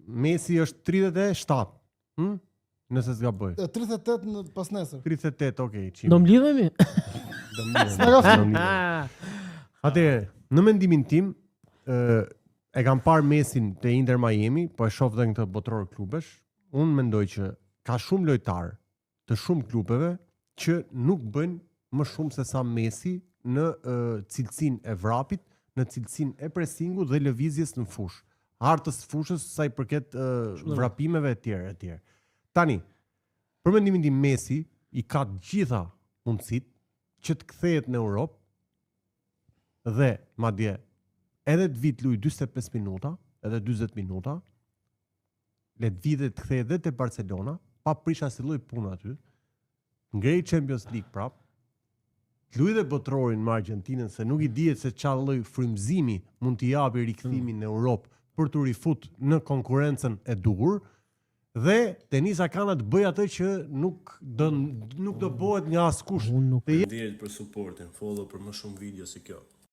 Messi është 37. Nëse s'gaboj. 38 pas nesër. 38, okay. Do mblidhemi? Atëherë, në mendimin tim, e kam parë Messin te Inter Miami, po e shoh edhe në këtë botror klubesh. Unë mendoj që ka shumë lojtarë të shumë klubeve që nuk bëjnë më shumë se sa Messi në cilësinë e vrapit, në cilësinë e pressingut dhe lëvizjes në fushë. Hartës fushës sa i përket vrapimeve etj. Tani, për mendimin tim Messi i ka të gjitha mundësitë që të kthehet në Europë dhe madje edhe të vit luaj 45 minuta, edhe 40 minuta, le të vite të kthehet edhe te Barcelona, pa prisha si lloj punë aty. Ngrej Champions League prap. Luaj dhe botrorin në Argentinën se nuk i dihet se çfarë lloj frymëzimi mund t'i japi rikthimin në Europë për të rifut në konkurrencën e duhur. Dhe Tenisa Kana të bëj atë që nuk do bëhet nga askush. Faleminderit për suportin, follow për më shumë video si kjo.